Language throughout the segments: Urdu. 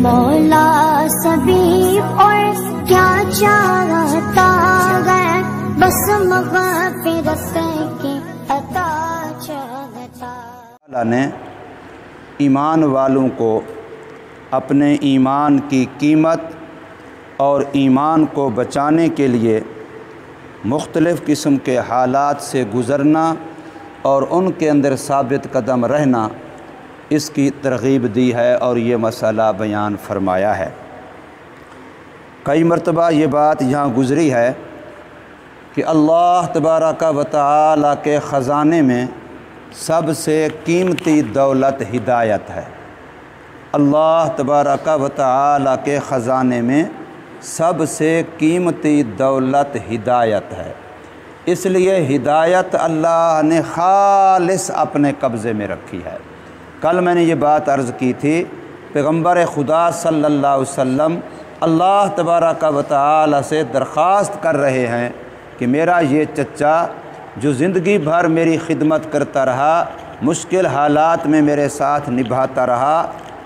مولا سبھی اور کیا چاہتا ہے، بس مغفرت کی عطا چاہتا۔ اللہ نے ایمان والوں کو اپنے ایمان کی قیمت اور ایمان کو بچانے کے لیے مختلف قسم کے حالات سے گزرنا اور ان کے اندر ثابت قدم رہنا، اس کی ترغیب دی ہے اور یہ مسئلہ بیان فرمایا ہے۔ کئی مرتبہ یہ بات یہاں گزری ہے کہ اللہ تبارک و تعالی کے خزانے میں سب سے قیمتی دولت ہدایت ہے۔ اللہ تبارک و تعالی کے خزانے میں سب سے قیمتی دولت ہدایت ہے، اس لیے ہدایت اللہ نے خالص اپنے قبضے میں رکھی ہے۔ کل میں نے یہ بات عرض کی تھی، پیغمبر خدا صلی اللہ علیہ وسلم اللہ تبارک و تعالی سے درخواست کر رہے ہیں کہ میرا یہ چچا جو زندگی بھر میری خدمت کرتا رہا، مشکل حالات میں میرے ساتھ نبھاتا رہا،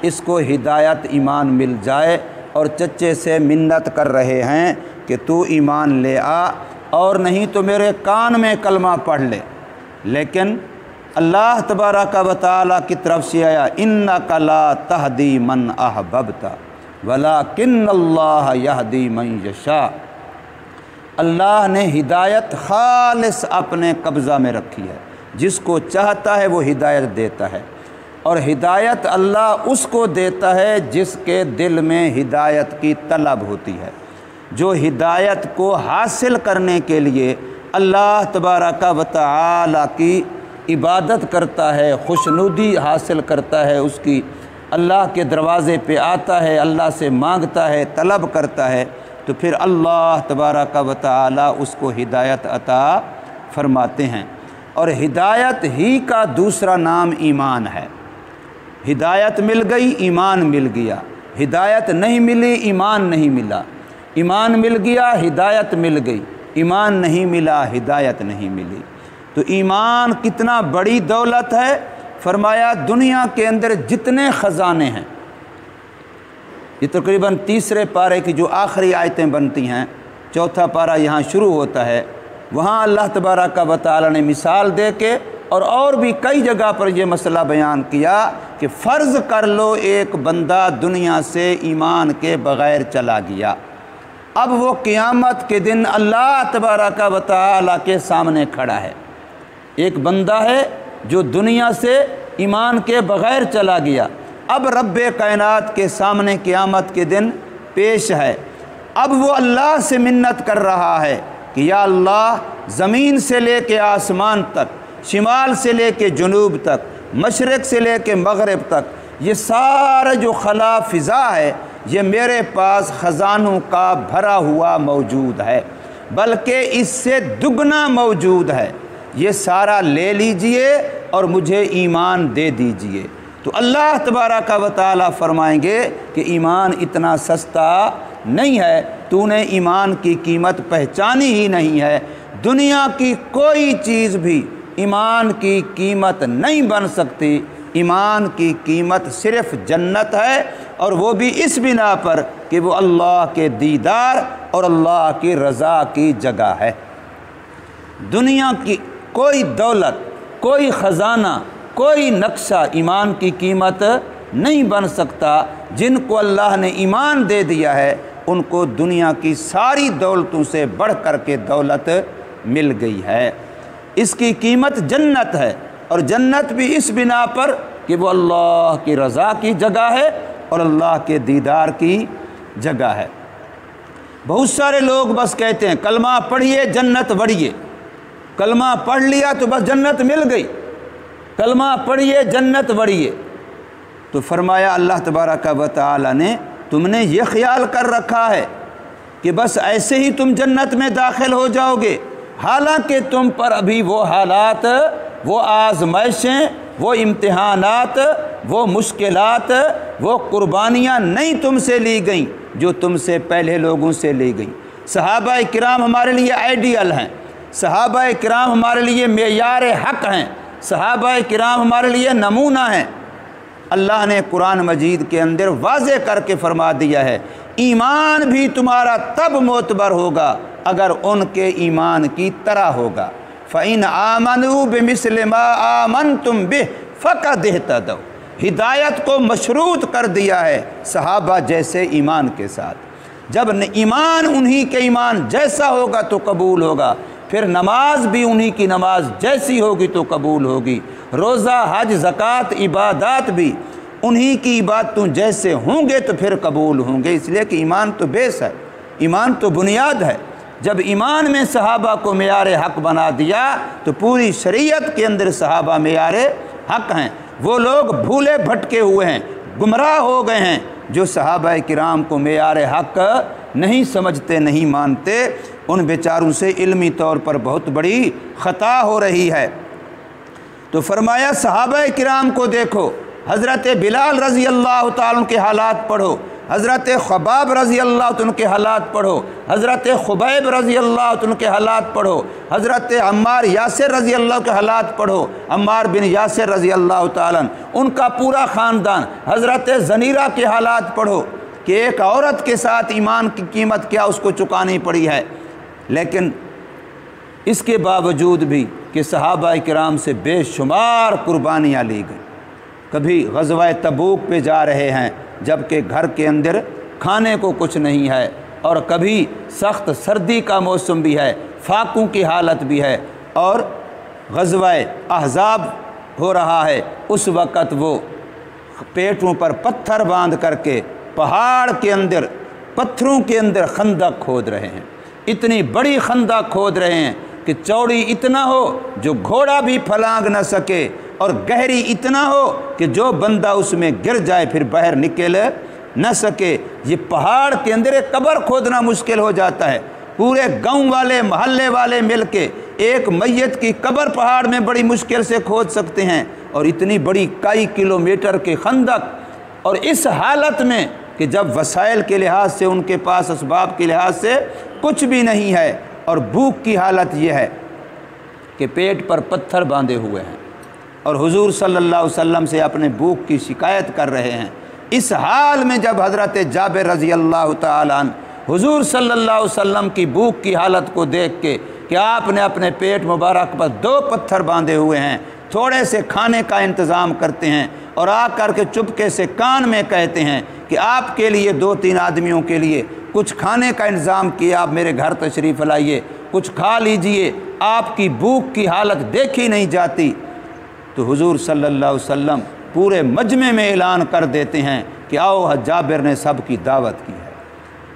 اس کو ہدایت ایمان مل جائے، اور چچے سے منت کر رہے ہیں کہ تو ایمان لے آ، اور نہیں تو میرے کان میں کلمہ پڑھ لے۔ لیکن اللہ تبارک و تعالی کی طرف سے آیا، اِنَّکَ لَا تَہْدِی مَنْ أَحْبَبْتَ وَلَٰكِنَّ اللَّهَ يَهْدِی مَن یَشَاءُ۔ اللہ نے ہدایت خالص اپنے قبضہ میں رکھی ہے، جس کو چاہتا ہے وہ ہدایت دیتا ہے، اور ہدایت اللہ اس کو دیتا ہے جس کے دل میں ہدایت کی طلب ہوتی ہے، جو ہدایت کو حاصل کرنے کے لیے اللہ تبارک و تعالی کی عبادت کرتا ہے، خوشنودی حاصل کرتا ہے، اس کی اللہ کے دروازے پہ آتا ہے، اللہ سے مانگتا ہے، طلب کرتا ہے، تو پھر اللہ تبارک و تعالی اس کو ہدایت عطا فرماتے ہیں۔ اور ہدایت ہی کا دوسرا نام ایمان ہے۔ ہدایت مل گئی، ایمان مل گیا، ہدایت نہیں ملی، ایمان نہیں ملا، ایمان مل گیا، ہدایت مل گئی، ایمان نہیں ملا، ہدایت نہیں ملی۔ تو ایمان کتنا بڑی دولت ہے، فرمایا دنیا کے اندر جتنے خزانے ہیں، یہ تقریباً تیسرے پارے کی جو آخری آیتیں بنتی ہیں، چوتھا پارہ یہاں شروع ہوتا ہے، وہاں اللہ تبارک و تعالی نے مثال دے کے اور بھی کئی جگہ پر یہ مسئلہ بیان کیا کہ فرض کر لو ایک بندہ دنیا سے ایمان کے بغیر چلا گیا، اب وہ قیامت کے دن اللہ تبارک و تعالی کے سامنے کھڑا ہے۔ ایک بندہ ہے جو دنیا سے ایمان کے بغیر چلا گیا، اب رب کائنات کے سامنے قیامت کے دن پیش ہے، اب وہ اللہ سے منت کر رہا ہے کہ یا اللہ، زمین سے لے کے آسمان تک، شمال سے لے کے جنوب تک، مشرق سے لے کے مغرب تک، یہ سارا جو خلا فضا ہے، یہ میرے پاس خزانوں کا بھرا ہوا موجود ہے، بلکہ اس سے دگنا موجود ہے، یہ سارا لے لیجئے اور مجھے ایمان دے دیجئے۔ تو اللہ تبارک و تعالی فرمائیں گے کہ ایمان اتنا سستا نہیں ہے، تو نے ایمان کی قیمت پہچانی ہی نہیں ہے، دنیا کی کوئی چیز بھی ایمان کی قیمت نہیں بن سکتی، ایمان کی قیمت صرف جنت ہے، اور وہ بھی اس بنا پر کہ وہ اللہ کے دیدار اور اللہ کی رضا کی جگہ ہے۔ دنیا کی کوئی دولت، کوئی خزانہ، کوئی نقشہ ایمان کی قیمت نہیں بن سکتا۔ جن کو اللہ نے ایمان دے دیا ہے ان کو دنیا کی ساری دولتوں سے بڑھ کر کے دولت مل گئی ہے۔ اس کی قیمت جنت ہے، اور جنت بھی اس بنا پر کہ وہ اللہ کی رضا کی جگہ ہے اور اللہ کے دیدار کی جگہ ہے۔ بہت سارے لوگ بس کہتے ہیں کلمہ پڑھیے جنت بڑھیے، کلمہ پڑھ لیا تو بس جنت مل گئی، کلمہ پڑھیے جنت بڑھیے۔ تو فرمایا اللہ تبارک و تعالی نے، تم نے یہ خیال کر رکھا ہے کہ بس ایسے ہی تم جنت میں داخل ہو جاؤ گے، حالانکہ تم پر ابھی وہ حالات، وہ آزمائشیں، وہ امتحانات، وہ مشکلات، وہ قربانیاں نہیں تم سے لی گئیں جو تم سے پہلے لوگوں سے لی گئیں۔ صحابہ کرام ہمارے لیے آئیڈیل ہیں، صحابہ کرام ہمارے لیے معیار حق ہیں، صحابہ کرام ہمارے لیے نمونہ ہیں، اللہ نے قرآن مجید کے اندر واضح کر کے فرما دیا ہے ایمان بھی تمہارا تب معتبر ہوگا اگر ان کے ایمان کی طرح ہوگا۔ فَإِنْ آمَنُوا بِمِثْلِ مَا آمَنْتُمْ بِهِ فَقَدِ اهْتَدَوْا، ہدایت کو مشروط کر دیا ہے صحابہ جیسے ایمان کے ساتھ۔ جب ایمان انہی کے ایمان جیسا ہوگا تو قبول ہوگا، پھر نماز بھی انہی کی نماز جیسی ہوگی تو قبول ہوگی، روزہ حج زکوٰۃ عبادات بھی انہی کی عبادتوں جیسے ہوں گے تو پھر قبول ہوں گے، اس لیے کہ ایمان تو بیس ہے، ایمان تو بنیاد ہے۔ جب ایمان میں صحابہ کو معیار حق بنا دیا تو پوری شریعت کے اندر صحابہ معیار حق ہیں۔ وہ لوگ بھولے بھٹکے ہوئے ہیں، گمراہ ہو گئے ہیں جو صحابہ کرام کو معیار حق نہیں سمجھتے، نہیں مانتے، ان بیچاروں سے علمی طور پر بہت بڑی خطا ہو رہی ہے۔ تو فرمایا صحابہ کرام کو دیکھو، حضرت بلال رضی اللہ تعالیٰ عنہ کے حالات پڑھو، حضرت خباب رضی اللہ عنہ کے حالات پڑھو، حضرت خبیب رضی اللہ عنہ کے حالات پڑھو، حضرت عمار یاسر رضی اللہ کے حالات پڑھو، عمار بن یاسر رضی اللہ تعالیٰ ان کا پورا خاندان، حضرت زنیرہ کے حالات پڑھو کہ ایک عورت کے ساتھ ایمان کی قیمت کیا اس کو چکانی پڑی ہے۔ لیکن اس کے باوجود بھی کہ صحابہ کرام سے بے شمار قربانیاں لی گئیں، کبھی غزوہ تبوک پہ جا رہے ہیں جبکہ گھر کے اندر کھانے کو کچھ نہیں ہے، اور کبھی سخت سردی کا موسم بھی ہے، فاقوں کی حالت بھی ہے، اور غزوہ احزاب ہو رہا ہے، اس وقت وہ پیٹوں پر پتھر باندھ کر کے پہاڑ کے اندر پتھروں کے اندر خندق کھود رہے ہیں، اتنی بڑی خندق کھود رہے ہیں کہ چوڑی اتنا ہو جو گھوڑا بھی پھلانگ نہ سکے، اور گہری اتنا ہو کہ جو بندہ اس میں گر جائے پھر باہر نکل نہ سکے۔ یہ پہاڑ کے اندر ایک قبر کھودنا مشکل ہو جاتا ہے، پورے گاؤں والے محلے والے مل کے ایک میت کی قبر پہاڑ میں بڑی مشکل سے کھود سکتے ہیں، اور اتنی بڑی کئی کلومیٹر کی خندق، اور اس حالت میں کہ جب وسائل کے لحاظ سے ان کے پاس اسباب کے لحاظ سے کچھ بھی نہیں ہے، اور بھوک کی حالت یہ ہے کہ پیٹ پر پتھر باندھے ہوئے ہیں، اور حضور صلی اللہ علیہ وسلم سے اپنے بھوک کی شکایت کر رہے ہیں۔ اس حال میں جب حضرت جابر رضی اللہ تعالیٰ عنہ حضور صلی اللہ علیہ وسلم کی بھوک کی حالت کو دیکھ کے کہ آپ نے اپنے پیٹ مبارک پر 2 پتھر باندھے ہوئے ہیں، تھوڑے سے کھانے کا انتظام کرتے ہیں، اور آ کر کے چپکے سے کان میں کہتے ہیں کہ آپ کے لیے 2-3 آدمیوں کے لیے کچھ کھانے کا انتظام کیا، آپ میرے گھر تشریف لائیے، کچھ کھا لیجئے، آپ کی بھوک کی حالت دیکھی نہیں جاتی۔ تو حضور صلی اللہ علیہ وسلم پورے مجمع میں اعلان کر دیتے ہیں کہ آؤ جابر نے سب کی دعوت کی ہے۔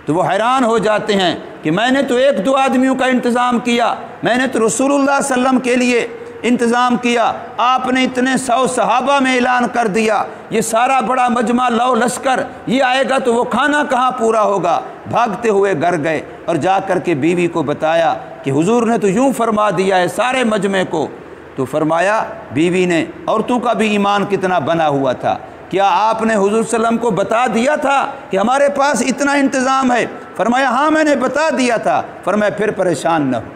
تو وہ حیران ہو جاتے ہیں کہ میں نے تو 1-2 آدمیوں کا انتظام کیا، میں نے تو رسول اللہ صلی اللہ علیہ وسلم کے لیے انتظام کیا، آپ نے اتنے 100 صحابہ میں اعلان کر دیا، یہ سارا بڑا مجمع لو لشکر یہ آئے گا تو وہ کھانا کہاں پورا ہوگا۔ بھاگتے ہوئے گھر گئے اور جا کر کے بیوی کو بتایا کہ حضور نے تو یوں فرما دیا ہے سارے مجمع کو۔ تو فرمایا بیوی نے عورتوں کا بھی ایمان کتنا بنا ہوا تھا، کیا آپ نے حضور صلی اللہ علیہ وسلم کو بتا دیا تھا کہ ہمارے پاس اتنا انتظام ہے؟ فرمایا ہاں میں نے بتا دیا تھا۔ فرمایا پھر پریشان نہ ہو،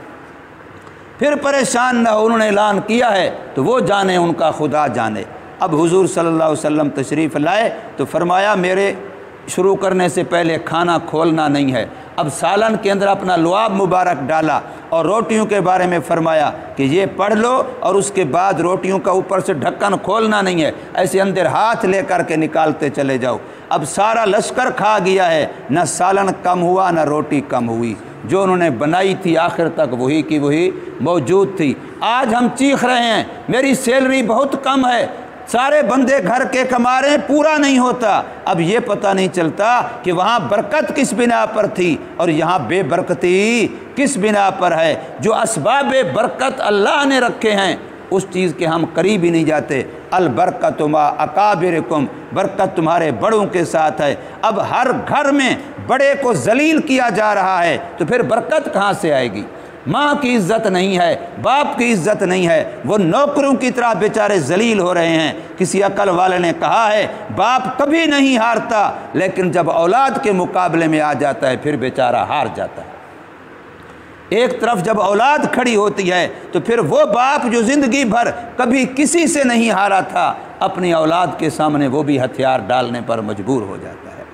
پھر پریشان نہ ہو، انہوں نے اعلان کیا ہے تو وہ جانے، ان کا خدا جانے۔ اب حضور صلی اللہ علیہ وسلم تشریف لائے تو فرمایا میرے شروع کرنے سے پہلے کھانا کھولنا نہیں ہے۔ اب سالن کے اندر اپنا لعاب مبارک ڈالا اور روٹیوں کے بارے میں فرمایا کہ یہ پڑھ لو، اور اس کے بعد روٹیوں کا اوپر سے ڈھکن کھولنا نہیں ہے، ایسے اندر ہاتھ لے کر کے نکالتے چلے جاؤ۔ اب سارا لشکر کھا گیا ہے، نہ سالن کم ہوا نہ روٹی کم ہوئی، جو انہوں نے بنائی تھی آخر تک وہی کی وہی موجود تھی۔ آج ہم چیخ رہے ہیں میری سیلری بہت کم ہے، سارے بندے گھر کے کما رہے ہیں، پورا نہیں ہوتا۔ اب یہ پتہ نہیں چلتا کہ وہاں برکت کس بنا پر تھی اور یہاں بے برکتی کس بنا پر ہے۔ جو اسباب برکت اللہ نے رکھے ہیں اس چیز کے ہم قریب ہی نہیں جاتے۔ البرکت ما اکابرکم، برکت تمہارے بڑوں کے ساتھ ہے۔ اب ہر گھر میں بڑے کو ذلیل کیا جا رہا ہے تو پھر برکت کہاں سے آئے گی؟ ماں کی عزت نہیں ہے، باپ کی عزت نہیں ہے، وہ نوکروں کی طرح بیچارے ذلیل ہو رہے ہیں۔ کسی عقل والے نے کہا ہے باپ کبھی نہیں ہارتا، لیکن جب اولاد کے مقابلے میں آ جاتا ہے پھر بیچارہ ہار جاتا ہے۔ ایک طرف جب اولاد کھڑی ہوتی ہے تو پھر وہ باپ جو زندگی بھر کبھی کسی سے نہیں ہارا تھا، اپنی اولاد کے سامنے وہ بھی ہتھیار ڈالنے پر مجبور ہو جاتا ہے۔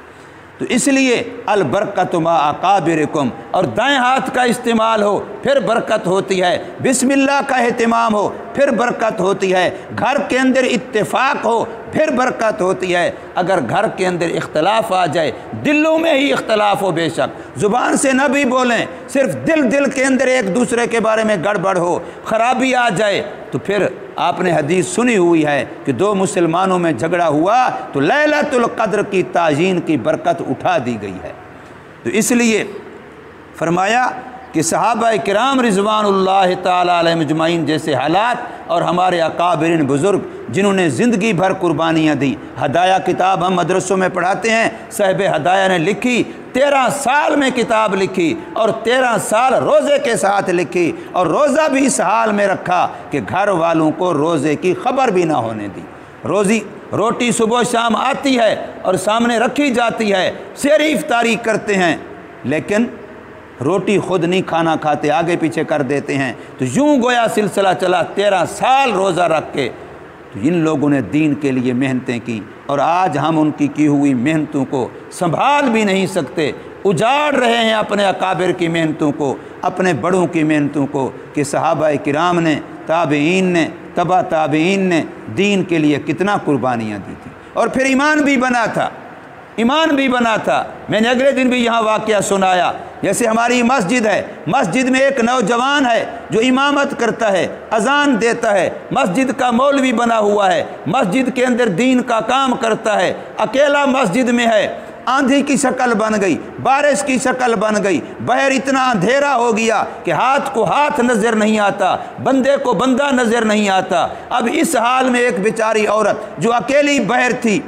تو اس لیے البرکت ما اکابرکم، اور دائیں ہاتھ کا استعمال ہو پھر برکت ہوتی ہے، بسم اللہ کا اہتمام ہو پھر برکت ہوتی ہے، گھر کے اندر اتفاق ہو پھر برکت ہوتی ہے۔ اگر گھر کے اندر اختلاف آ جائے، دلوں میں ہی اختلاف ہو، بے شک زبان سے نہ بھی بولیں، صرف دل کے اندر ایک دوسرے کے بارے میں گڑبڑ ہو، خرابی آ جائے، تو پھر آپ نے حدیث سنی ہوئی ہے کہ دو مسلمانوں میں جھگڑا ہوا تو لیلۃ القدر کی تعین کی برکت اٹھا دی گئی ہے۔ تو اس لیے فرمایا کہ صحابہ کرام رضوان اللہ تعالی علیہم اجمعین جیسے حالات اور ہمارے اکابرین بزرگ جنہوں نے زندگی بھر قربانیاں دی، ہدایہ کتاب ہم مدرسوں میں پڑھاتے ہیں، صاحب ہدایہ نے لکھی، 13 سال میں کتاب لکھی اور 13 سال روزے کے ساتھ لکھی، اور روزہ بھی اس حال میں رکھا کہ گھر والوں کو روزے کی خبر بھی نہ ہونے دی۔ روٹی صبح شام آتی ہے اور سامنے رکھی جاتی ہے، سحری افطاری کرتے ہیں، لیکن روٹی خود نہیں کھانا کھاتے، آگے پیچھے کر دیتے ہیں۔ تو یوں گویا سلسلہ چلا 13 سال روزہ رکھ کے۔ تو ان لوگوں نے دین کے لیے محنتیں کی، اور آج ہم ان کی ہوئی محنتوں کو سنبھال بھی نہیں سکتے، اجاڑ رہے ہیں اپنے اکابر کی محنتوں کو، اپنے بڑوں کی محنتوں کو، کہ صحابہ کرام نے، تابعین نے، تبع تابعین نے دین کے لیے کتنا قربانیاں دی تھیں، اور پھر ایمان بھی بنا تھا۔ میں نے اگلے دن بھی یہاں واقعہ سنایا، جیسے ہماری مسجد ہے، مسجد میں ایک نوجوان ہے جو امامت کرتا ہے، اذان دیتا ہے، مسجد کا مولوی بنا ہوا ہے، مسجد کے اندر دین کا کام کرتا ہے، اکیلا مسجد میں ہے، آندھی کی شکل بن گئی، بارش کی شکل بن گئی، باہر اتنا اندھیرا ہو گیا کہ ہاتھ کو ہاتھ نظر نہیں آتا، بندے کو بندہ نظر نہیں آتا۔ اب اس حال میں ایک بیچاری عورت جو اکیلی باہر تھی،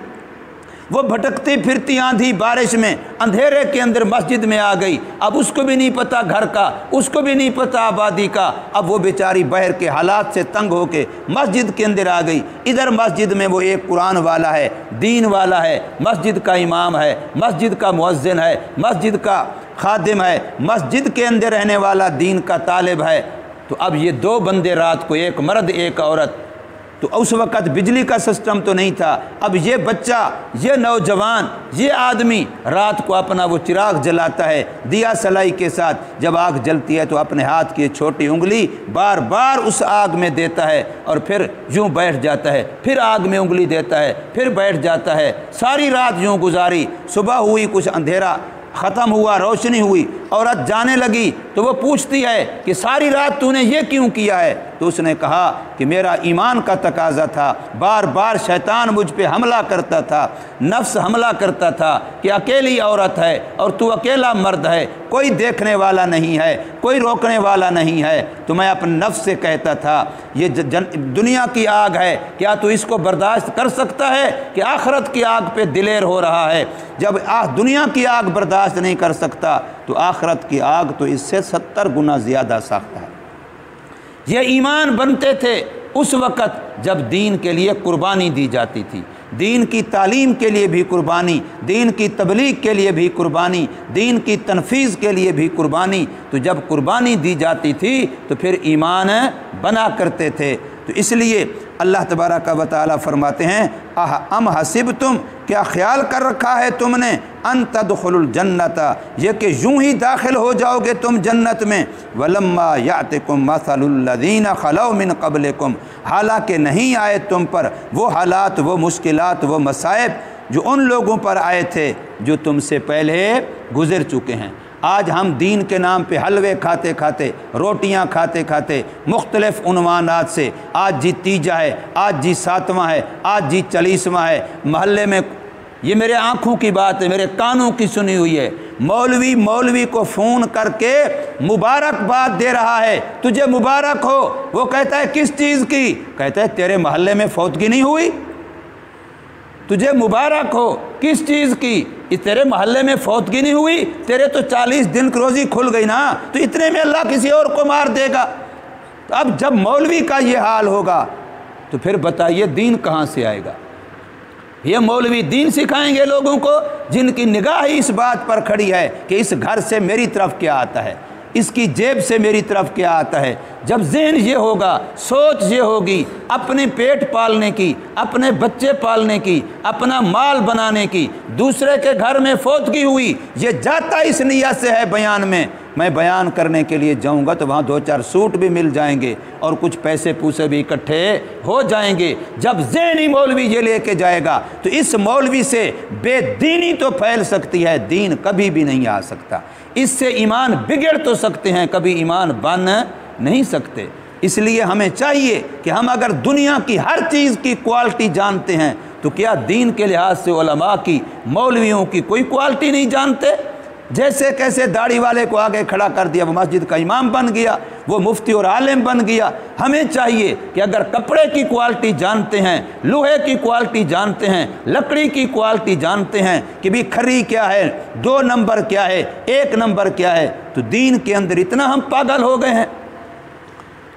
وہ بھٹکتی پھرتی آندھی بارش میں اندھیرے کے اندر مسجد میں آ گئی۔ اب اس کو بھی نہیں پتہ گھر کا، اس کو بھی نہیں پتہ آبادی کا۔ اب وہ بیچاری باہر کے حالات سے تنگ ہو کے مسجد کے اندر آ گئی۔ ادھر مسجد میں وہ ایک قرآن والا ہے، دین والا ہے، مسجد کا امام ہے، مسجد کا مؤذن ہے، مسجد کا خادم ہے، مسجد کے اندر رہنے والا دین کا طالب ہے۔ تو اب یہ دو بندے رات کو، ایک مرد ایک عورت، تو اس وقت بجلی کا سسٹم تو نہیں تھا۔ اب یہ بچہ، یہ نوجوان، یہ آدمی رات کو اپنا وہ چراغ جلاتا ہے دیا سلائی کے ساتھ، جب آگ جلتی ہے تو اپنے ہاتھ کی چھوٹی انگلی بار بار اس آگ میں دیتا ہے، اور پھر یوں بیٹھ جاتا ہے، پھر آگ میں انگلی دیتا ہے، پھر بیٹھ جاتا ہے۔ ساری رات یوں گزاری، صبح ہوئی، کچھ اندھیرا ختم ہوا، روشنی ہوئی، عورت جانے لگی تو وہ پوچھتی ہے کہ ساری رات تو نے یہ کیوں کیا ہے؟ تو اس نے کہا کہ میرا ایمان کا تقاضا تھا، بار بار شیطان مجھ پہ حملہ کرتا تھا، نفس حملہ کرتا تھا کہ اکیلی عورت ہے اور تو اکیلا مرد ہے، کوئی دیکھنے والا نہیں ہے، کوئی روکنے والا نہیں ہے، تو میں اپنے نفس سے کہتا تھا یہ دنیا کی آگ ہے، کیا تو اس کو برداشت کر سکتا ہے کہ آخرت کی آگ پہ دلیر ہو رہا ہے؟ جب دنیا کی آگ برداشت نہیں کر سکتا تو آخرت کی آگ تو اس سے 70 گنا زیادہ سخت ہے۔ یہ ایمان بنتے تھے اس وقت جب دین کے لیے قربانی دی جاتی تھی، دین کی تعلیم کے لیے بھی قربانی، دین کی تبلیغ کے لیے بھی قربانی، دین کی تنفیذ کے لیے بھی قربانی۔ تو جب قربانی دی جاتی تھی تو پھر ایمان بنا کرتے تھے۔ تو اس لیے اللہ تبارک و تعالی فرماتے ہیں ام حسبتم، کیا خیال کر رکھا ہے تم نے، ان تدخلوا الجنت، یہ کہ یوں ہی داخل ہو جاؤ گے تم جنت میں، ولما یاتکم مثل الذین خلو من قبلکم، حالانکہ نہیں آئے تم پر وہ حالات، وہ مشکلات، وہ مصائب جو ان لوگوں پر آئے تھے جو تم سے پہلے گزر چکے ہیں۔ آج ہم دین کے نام پہ حلوے کھاتے کھاتے، روٹیاں کھاتے کھاتے، مختلف عنوانات سے، آج جی تیجا ہے، آج جی ساتواں ہے، آج جی 40واں ہے، محلے میں، یہ میرے آنکھوں کی بات ہے، میرے کانوں کی سنی ہوئی ہے، مولوی کو فون کر کے مبارکباد دے رہا ہے، تجھے مبارک ہو، وہ کہتا ہے کس چیز کی؟ کہتا ہے تیرے محلے میں فوتگی نہیں ہوئی، تجھے مبارک ہو، کس چیز کی؟ تیرے محلے میں فوتگی نہیں ہوئی، تیرے تو 40 دن کی روزی کھل گئی نا، تو اتنے میں اللہ کسی اور کو مار دے گا۔ تو اب جب مولوی کا یہ حال ہوگا تو پھر بتائیے دین کہاں سے آئے گا؟ یہ مولوی دین سکھائیں گے لوگوں کو جن کی نگاہ ہی اس بات پر کھڑی ہے کہ اس گھر سے میری طرف کیا آتا ہے، اس کی جیب سے میری طرف کیا آتا ہے۔ جب ذہن یہ ہوگا، سوچ یہ ہوگی اپنے پیٹ پالنے کی، اپنے بچے پالنے کی، اپنا مال بنانے کی، دوسرے کے گھر میں فوتگی ہوئی، یہ جاتا اس نیت سے ہے بیان میں بیان کرنے کے لیے جاؤں گا تو وہاں 2-4 سوٹ بھی مل جائیں گے اور کچھ پیسے پوسے بھی اکٹھے ہو جائیں گے۔ جب ذہنی مولوی یہ لے کے جائے گا تو اس مولوی سے بے دینی تو پھیل سکتی ہے، دین کبھی بھی نہیں آ سکتا۔ اس سے ایمان بگڑ تو سکتے ہیں، کبھی ایمان بن نہیں سکتے۔ اس لیے ہمیں چاہیے کہ ہم اگر دنیا کی ہر چیز کی کوالٹی جانتے ہیں تو کیا دین کے لحاظ سے علماء کی، مولویوں کی کوئی کوالٹی نہیں جانتے؟ جیسے کیسے داڑھی والے کو آگے کھڑا کر دیا، وہ مسجد کا امام بن گیا، وہ مفتی اور عالم بن گیا۔ ہمیں چاہیے کہ اگر کپڑے کی کوالٹی جانتے ہیں، لوہے کی کوالٹی جانتے ہیں، لکڑی کی کوالٹی جانتے ہیں کہ بھی کھری کیا ہے، 2 نمبر کیا ہے، 1 نمبر کیا ہے، تو دین کے اندر اتنا ہم پاگل ہو گئے ہیں۔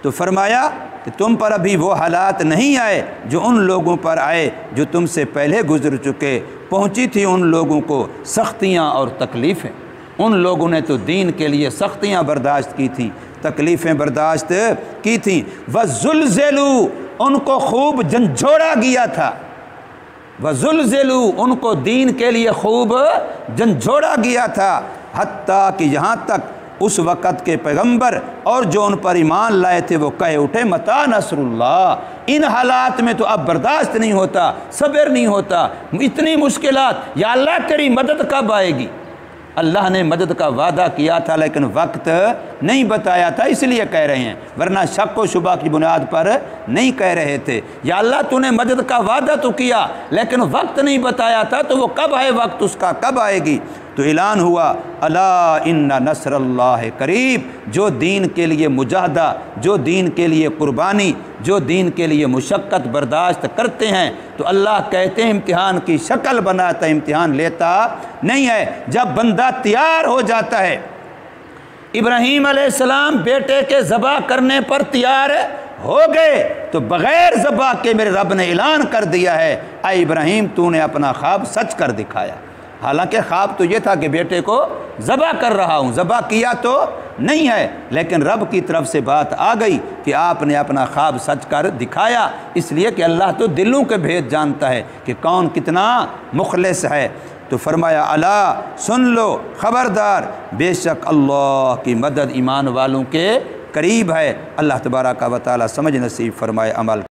تو فرمایا کہ تم پر ابھی وہ حالات نہیں آئے جو ان لوگوں پر آئے جو تم سے پہلے گزر چکے، پہنچی تھی ان لوگوں کو سختیاں اور تکلیفیں۔ ان لوگوں نے تو دین کے لیے سختیاں برداشت کی تھیں، تکلیفیں برداشت کی تھیں۔ وَزُلْزِلُوا، ان کو خوب جھنجھوڑا گیا تھا۔ وَزُلْزِلُوا، ان کو دین کے لیے خوب جھنجھوڑا گیا تھا، حتیٰ کہ یہاں تک اس وقت کے پیغمبر اور جو ان پر ایمان لائے تھے وہ کہہ اٹھے متی نصر اللہ۔ ان حالات میں تو اب برداشت نہیں ہوتا، صبر نہیں ہوتا، اتنی مشکلات، یا اللہ تیری مدد کب آئے گی؟ اللہ نے مدد کا وعدہ کیا تھا لیکن وقت نہیں بتایا تھا، اس لیے کہہ رہے ہیں، ورنہ شک و شبہ کی بنیاد پر نہیں کہہ رہے تھے۔ یا اللہ تو نے مدد کا وعدہ تو کیا لیکن وقت نہیں بتایا تھا، تو وہ کب ہے، وقت اس کا کب آئے گی؟ تو اعلان ہوا الا ان نصر اللہ قریب۔ جو دین کے لیے مجاہدہ، جو دین کے لیے قربانی، جو دین کے لیے مشقت برداشت کرتے ہیں تو اللہ کہتے ہیں امتحان کی شکل بناتا ہے، امتحان لیتا نہیں ہے۔ جب بندہ تیار ہو جاتا ہے، ابراہیم علیہ السلام بیٹے کے ذبح کرنے پر تیار ہو گئے تو بغیر ذبح کے میرے رب نے اعلان کر دیا ہے اے ابراہیم تو نے اپنا خواب سچ کر دکھایا۔ حالانکہ خواب تو یہ تھا کہ بیٹے کو ذبح کر رہا ہوں، ذبح کیا تو نہیں ہے، لیکن رب کی طرف سے بات آ گئی کہ آپ نے اپنا خواب سچ کر دکھایا، اس لیے کہ اللہ تو دلوں کے بھید جانتا ہے کہ کون کتنا مخلص ہے۔ تو فرمایا الا سن لو، خبردار، بے شک اللہ کی مدد ایمان والوں کے قریب ہے۔ اللہ تبارک و تعالی سمجھ نصیب فرمائے، عمل